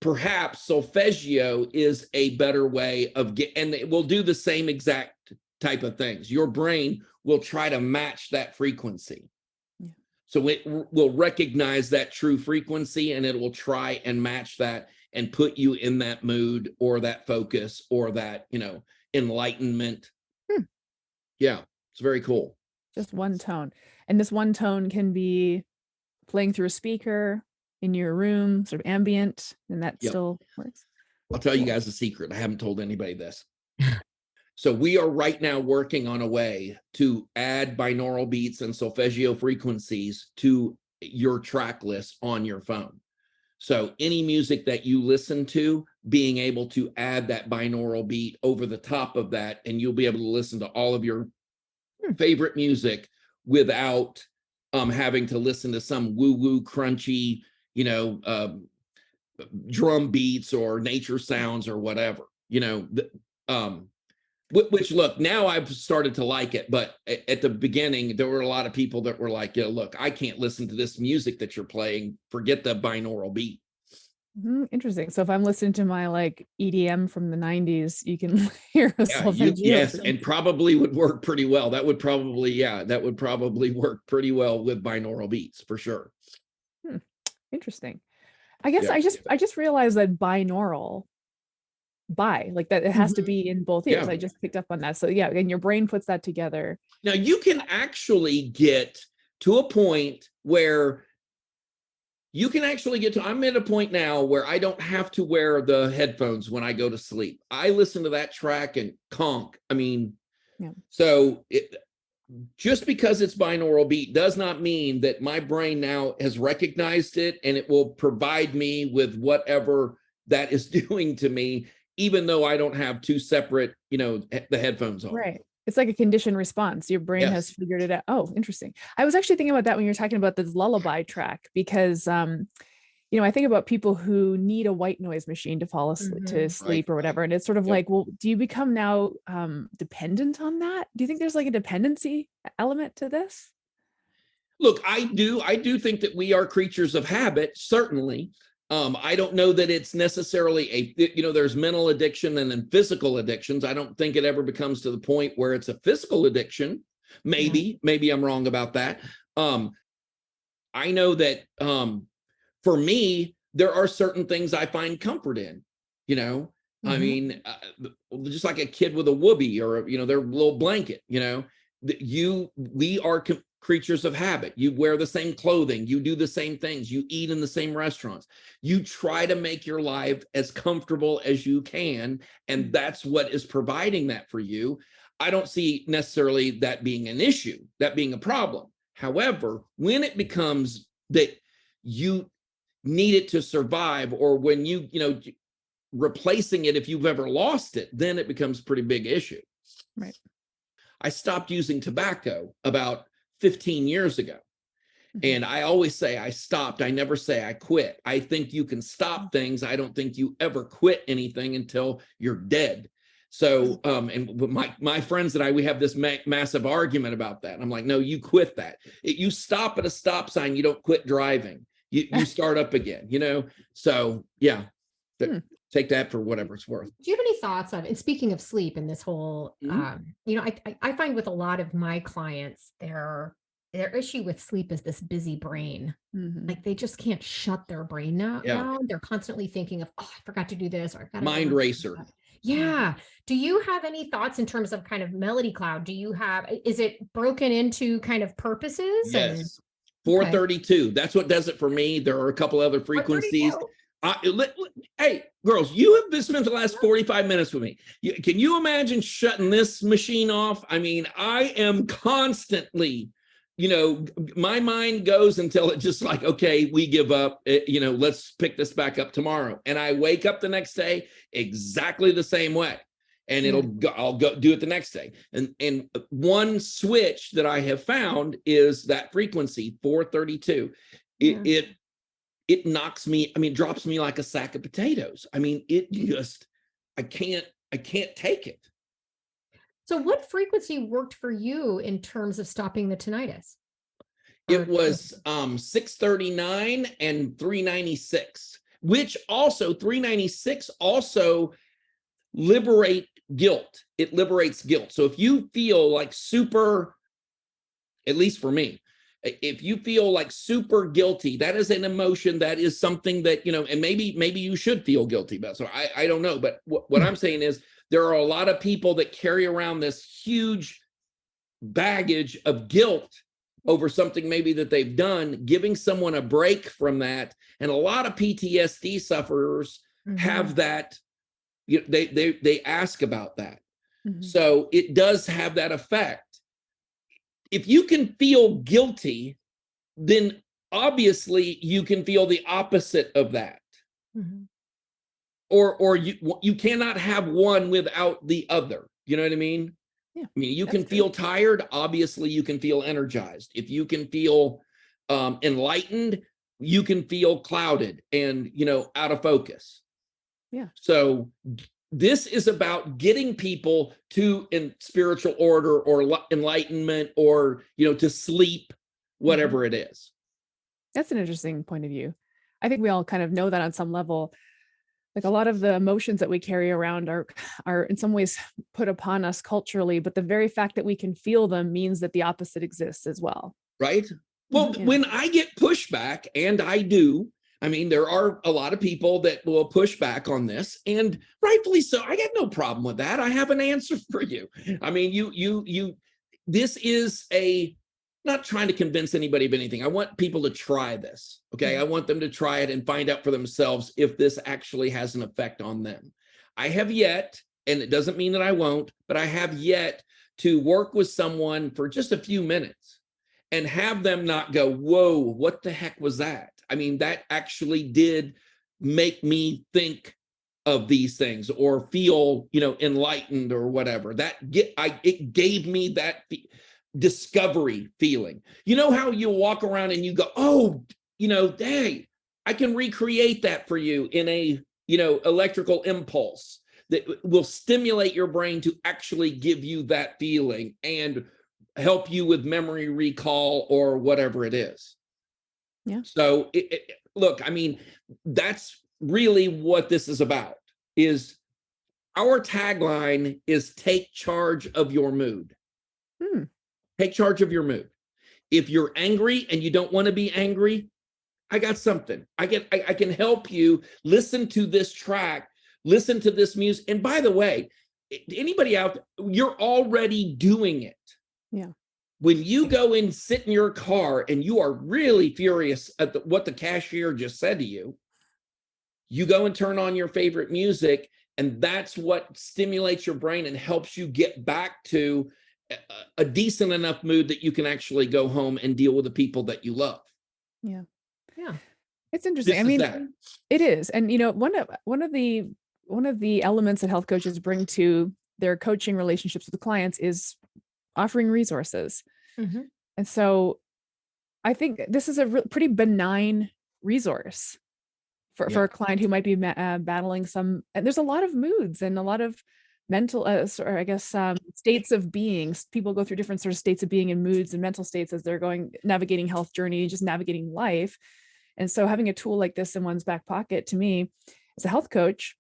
perhaps solfeggio is a better way of and it will do the same exact type of things. Your brain will try to match that frequency. So it will recognize that true frequency, and it will try and match that and put you in that mood or that focus or that, enlightenment. Yeah, it's very cool. Just one tone. And this one tone can be playing through a speaker in your room, sort of ambient, and that still works. I'll tell you guys a secret. I haven't told anybody this. So we are right now working on a way to add binaural beats and solfeggio frequencies to your track list on your phone. So any music that you listen to, being able to add that binaural beat over the top of that, and you'll be able to listen to all of your favorite music without having to listen to some woo-woo crunchy, drum beats or nature sounds or whatever, which, look, now I've started to like it, but at the beginning, there were a lot of people that were like, look, I can't listen to this music that you're playing. Forget the binaural beat. Interesting. So if I'm listening to my EDM from the 90s, you can hear a solfeggio. Yes, and probably would work pretty well. That would probably work pretty well with binaural beats for sure. Interesting. I guess I just realized that binaural, that it has to be in both ears. I just picked up on that. So and your brain puts that together. Now you can actually get to a point where I'm at a point now where I don't have to wear the headphones when I go to sleep. I listen to that track and conk. So just because it's binaural beat does not mean that my brain now has recognized it and it will provide me with whatever that is doing to me, even though I don't have two separate, the headphones on. Right. It's like a conditioned response. Your brain has figured it out. Oh, interesting. I was actually thinking about that when you were talking about this lullaby track, because, I think about people who need a white noise machine to fall asleep, to sleep or whatever. And it's sort of well, do you become now dependent on that? Do you think there's a dependency element to this? Look, I do think that we are creatures of habit, certainly. I don't know that it's necessarily there's mental addiction and then physical addictions. I don't think it ever becomes to the point where it's a physical addiction. Maybe I'm wrong about that. I know that for me, there are certain things I find comfort in, I mean, just like a kid with a whoopee or, their little blanket, we are creatures of habit. You wear the same clothing, you do the same things, you eat in the same restaurants, you try to make your life as comfortable as you can, and that's what is providing that for you. I don't see necessarily that being an issue, that being a problem. However, when it becomes that you need it to survive, or when replacing it, if you've ever lost it, then it becomes a pretty big issue. Right. I stopped using tobacco about 15 years ago. And I always say I stopped. I never say I quit. I think you can stop things. I don't think you ever quit anything until you're dead. So, and my friends and we have this massive argument about that. I'm like, no, you quit that. You stop at a stop sign. You don't quit driving. You start up again, So yeah. take that for whatever it's worth. Do you have any thoughts on, and speaking of sleep and this whole, I find with a lot of my clients, their issue with sleep is this busy brain. Like they just can't shut their brain down. They're constantly thinking of, oh, I forgot to do this, or I got mind racer. Yeah. Do you have any thoughts in terms of kind of Melody Cloud? Is it broken into kind of purposes? Yes. 432. That's what does it for me. There are a couple other frequencies. Hey, girls, you have spent the last 45 minutes with me. Can you imagine shutting this machine off? I mean, I am constantly, my mind goes until it's just like, okay, we give up, let's pick this back up tomorrow. And I wake up the next day exactly the same way. And I'll go do it the next day. And one switch that I have found is that frequency 432. It knocks me, drops me like a sack of potatoes. I can't take it. So what frequency worked for you in terms of stopping the tinnitus? It was 639 and 396, which also 396 also liberate guilt. It liberates guilt. So if you feel like super, at least for me, if you feel like super guilty, that is an emotion, that is something that, and maybe you should feel guilty about. So I don't know. But what I'm saying is there are a lot of people that carry around this huge baggage of guilt over something maybe that they've done. Giving someone a break from that. And a lot of PTSD sufferers have that. They ask about that. So it does have that effect. If you can feel guilty, then obviously you can feel the opposite of that. Or you cannot have one without the other. You know what I mean? Yeah, you can feel tired. Obviously you can feel energized. If you can feel enlightened, you can feel clouded and, out of focus. Yeah. So this is about getting people to in spiritual order or enlightenment or, to sleep, whatever it is. That's an interesting point of view. I think we all kind of know that on some level. Like a lot of the emotions that we carry around are in some ways put upon us culturally, but the very fact that we can feel them means that the opposite exists as well. Right? Well, when I get pushback, and I do, there are a lot of people that will push back on this, and rightfully so. I got no problem with that. I have an answer for you. This is not trying to convince anybody of anything. I want people to try this. Okay. I want them to try it and find out for themselves if this actually has an effect on them. I have yet, and it doesn't mean that I won't, but I have yet to work with someone for just a few minutes and have them not go, whoa, what the heck was that? That actually did make me think of these things or feel, enlightened or whatever. It gave me that discovery feeling. You know how you walk around and you go, oh, hey, I can recreate that for you in a, electrical impulse that will stimulate your brain to actually give you that feeling and help you with memory recall or whatever it is. Yeah. So look, that's really what this is about. Is our tagline is take charge of your mood. Take charge of your mood. If you're angry and you don't want to be angry, I got something. I can help you listen to this track, listen to this music. And by the way, anybody out there, you're already doing it. Yeah. When you go and sit in your car and you are really furious at what the cashier just said to you, you go and turn on your favorite music, and that's what stimulates your brain and helps you get back to a decent enough mood that you can actually go home and deal with the people that you love. Yeah. Yeah. It's interesting. It is. And one of the elements that health coaches bring to their coaching relationships with clients is offering resources. And so I think this is a pretty benign resource for a client who might be battling some, and there's a lot of moods and a lot of mental, states of being. People go through different sort of states of being and moods and mental states as they're navigating health journey, just navigating life. And so having a tool like this in one's back pocket, to me, as a health coach,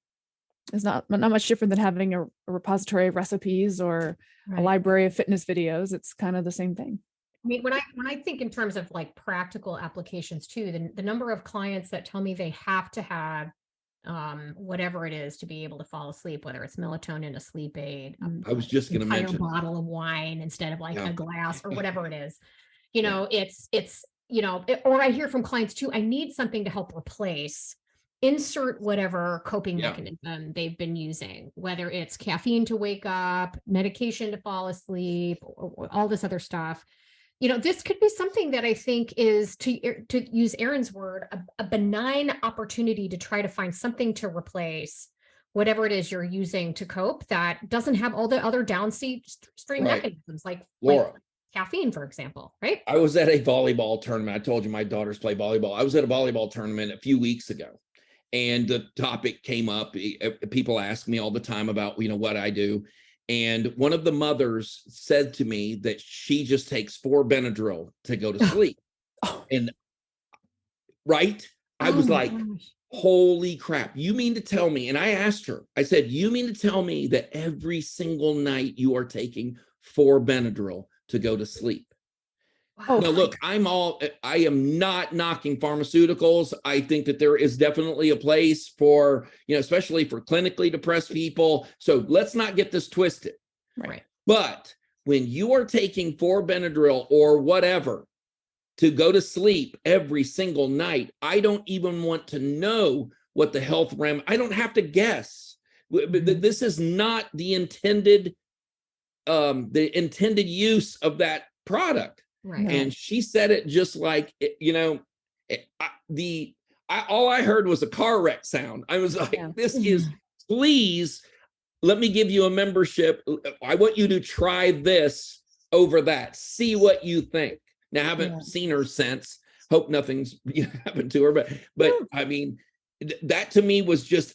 It's not much different than having a repository of recipes or a Right. library of fitness videos. It's kind of the same thing. I mean, when I think in terms of like practical applications too, the number of clients that tell me they have to have whatever it is to be able to fall asleep, whether it's melatonin, a sleep aid, I was just going to entire mention, bottle of wine instead of like yeah, a glass or whatever it is. yeah, It's or I hear from clients too, I need something to help replace, insert whatever coping yeah, mechanism they've been using, whether it's caffeine to wake up, medication to fall asleep, or all this other stuff. This could be something that I think is, to use Erin's word, a benign opportunity to try to find something to replace whatever it is you're using to cope that doesn't have all the other downstream right. mechanisms, like Laura, caffeine, for example, right? I was at a volleyball tournament. I told you my daughters play volleyball. I was at a volleyball tournament a few weeks ago, and the topic came up. People ask me all the time about, what I do. And one of the mothers said to me that she just takes 4 Benadryl to go to sleep. Oh, And right, I Oh was my like, gosh. holy crap. You mean to tell me? And I asked her, I said, you mean to tell me that every single night you are taking 4 Benadryl to go to sleep? oh, Now, Wow. look, I am not knocking pharmaceuticals. I think that there is definitely a place for, especially for clinically depressed people. So let's not get this twisted. Right. But when you are taking 4 Benadryl or whatever to go to sleep every single night, I don't even want to know what the health I don't have to guess. Mhm. This is not the intended use of that product. Right. no. And she said it just like, all I heard was a car wreck sound. I was like, Yeah. this Yeah. is, please let me give you a membership. I want you to try this over that. See what you think. Now, I haven't Yeah. seen her since. Hope nothing's happened to her, but I mean, that to me was just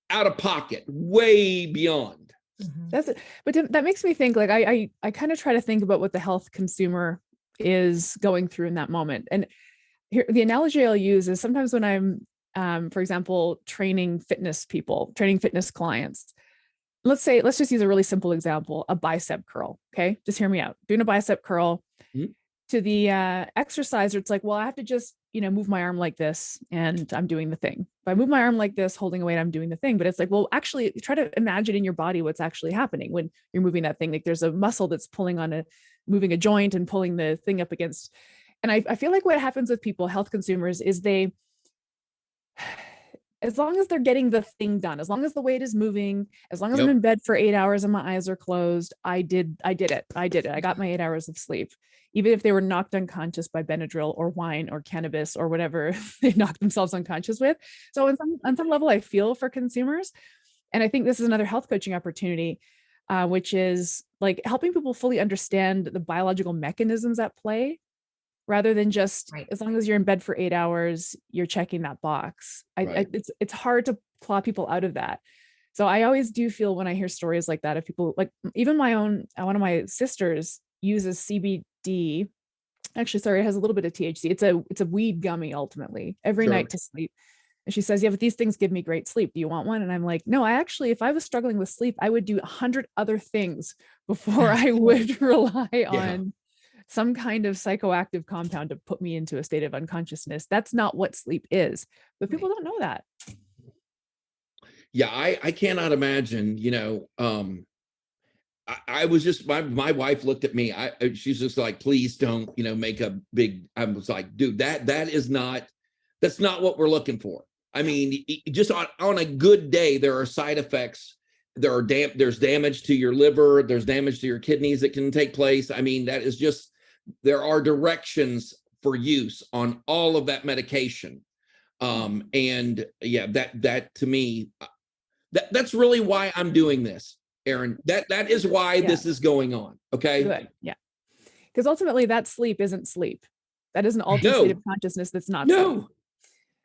out of pocket, way beyond. Mhm. That's it. But that makes me think, like, I kind of try to think about what the health consumer is going through in that moment. And here, the analogy I'll use is sometimes when I'm, for example, training fitness clients. Let's just use a really simple example, a bicep curl. Okay. Just hear me out. Doing a bicep curl. Mhm. To the exerciser, it's like, well, I have to just, move my arm like this and I'm doing the thing. If I move my arm like this, holding a weight, I'm doing the thing. But it's like, well, actually try to imagine in your body what's actually happening when you're moving that thing. Like there's a muscle that's moving a joint and pulling the thing up against. And I feel like what happens with people, health consumers, is as long as they're getting the thing done, as long as the weight is moving, as long as I'm Yep. in bed for 8 hours and my eyes are closed, I did it. I got my 8 hours of sleep. Even if they were knocked unconscious by Benadryl or wine or cannabis or whatever they knocked themselves unconscious with. So on some level, I feel for consumers. And I think this is another health coaching opportunity, which is like helping people fully understand the biological mechanisms at play rather than just, Right. as long as you're in bed for 8 hours, you're checking that box. Right. It's hard to claw people out of that. So I always do feel when I hear stories like that of people, like even my own, one of my sisters uses CBD. Actually, sorry, it has a little bit of THC. It's a weed gummy ultimately every Sure. night to sleep. And she says, yeah, but these things give me great sleep. Do you want one? And I'm like, no, if I was struggling with sleep, I would do 100 other things before I would rely Yeah. on some kind of psychoactive compound to put me into a state of unconsciousness. That's not what sleep is, but people don't know that. Yeah. I cannot imagine, I was just, my wife looked at me. She's just like, please don't, make a big, I was like, dude, that's not what we're looking for. I mean, just on a good day, there are side effects. There's damage to your liver. There's damage to your kidneys that can take place. I mean, that is just, there are directions for use on all of that medication. And yeah, that to me, that's really why I'm doing this, Erin. That is why Yeah. this is going on. Okay. Good. Yeah. Because ultimately that sleep isn't sleep. That is an altered state of consciousness that's not sleep. No.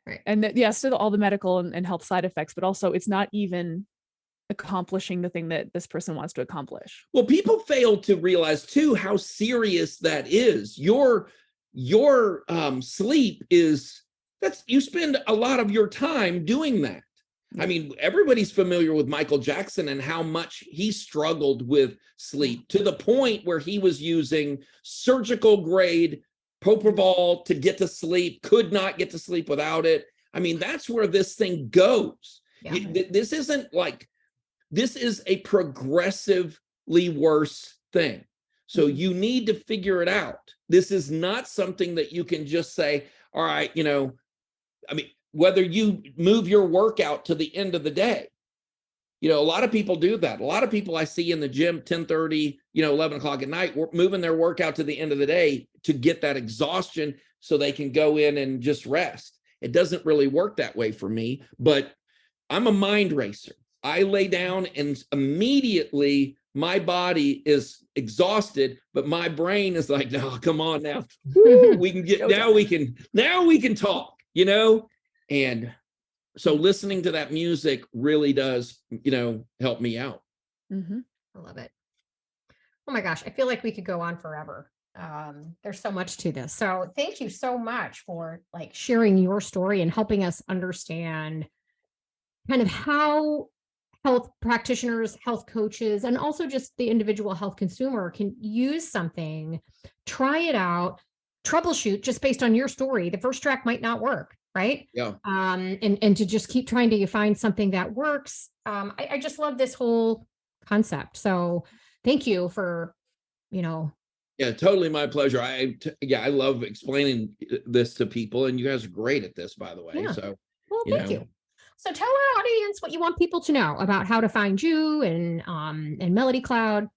Right. And that, yes, to all the medical and health side effects, but also it's not even accomplishing the thing that this person wants to accomplish. Well, people fail to realize too how serious that is. Your sleep is, you spend a lot of your time doing that. I mean, everybody's familiar with Michael Jackson and how much he struggled with sleep to the point where he was using surgical grade propofol to get to sleep, could not get to sleep without it. I mean, that's where this thing goes. Yeah. This isn't like, this is a progressively worse thing. So you need to figure it out. This is not something that you can just say, all right, I mean, whether you move your workout to the end of the day, a lot of people do that. A lot of people I see in the gym, 10:30, 11 o'clock at night, moving their workout to the end of the day to get that exhaustion so they can go in and just rest. It doesn't really work that way for me, but I'm a mind racer. I lay down and immediately my body is exhausted, but my brain is like, no, come on now. Woo, we can get, now we can talk, and so listening to that music really does, help me out. I love it. Oh my gosh. I feel like we could go on forever. There's so much to this. So thank you so much for sharing your story and helping us understand kind of how health practitioners, health coaches, and also just the individual health consumer can use something, try it out, troubleshoot just based on your story. The first track might not work, right? Yeah. And to just keep trying to find something that works. I just love this whole concept. So thank you for, Yeah, totally my pleasure. I love explaining this to people, and you guys are great at this, by the way. Yeah. So, well, thank you. So tell our audience what you want people to know about how to find you and Melody Cloud.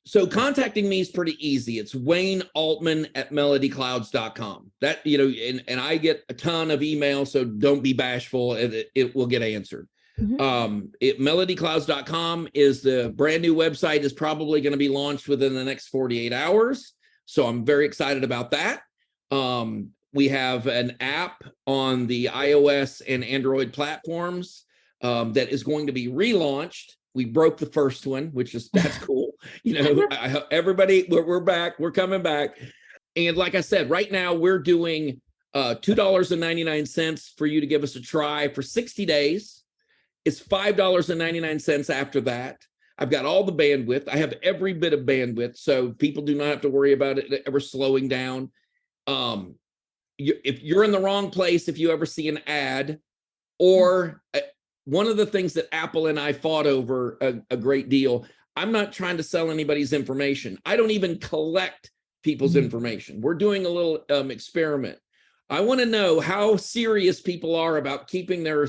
So contacting me is pretty easy. It's Wayne Altman at melodyclouds.com. That, and I get a ton of emails, so don't be bashful. It will get answered. Melodyclouds.com is the brand new website, is probably going to be launched within the next 48 hours. So I'm very excited about that. We have an app on the iOS and Android platforms that is going to be relaunched. We broke the first one, that's cool. Everybody, we're back. We're coming back. And like I said, right now we're doing $2.99 for you to give us a try for 60 days. It's $5.99 after that. I've got all the bandwidth. I have every bit of bandwidth, so people do not have to worry about it ever slowing down. If you're in the wrong place, if you ever see an ad, or one of the things that Apple and I fought over a great deal, I'm not trying to sell anybody's information. I don't even collect people's information. We're doing a little experiment. I want to know how serious people are about keeping their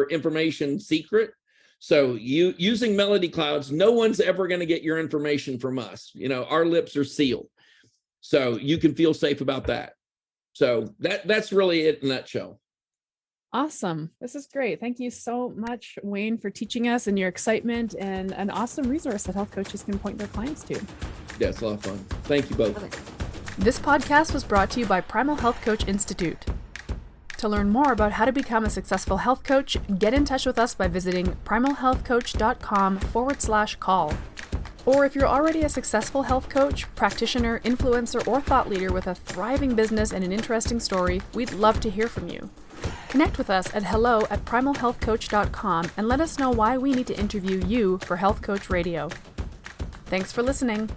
information secret. So using Melody Clouds, no one's ever going to get your information from us. Our lips are sealed. So you can feel safe about that. So that's really it in a nutshell. Awesome. This is great. Thank you so much, Wayne, for teaching us and your excitement, and an awesome resource that health coaches can point their clients to. Yeah, it's a lot of fun. Thank you both. This podcast was brought to you by Primal Health Coach Institute. To learn more about how to become a successful health coach, get in touch with us by visiting primalhealthcoach.com/call. Or if you're already a successful health coach, practitioner, influencer, or thought leader with a thriving business and an interesting story, we'd love to hear from you. Connect with us at hello@primalhealthcoach.com and let us know why we need to interview you for Health Coach Radio. Thanks for listening.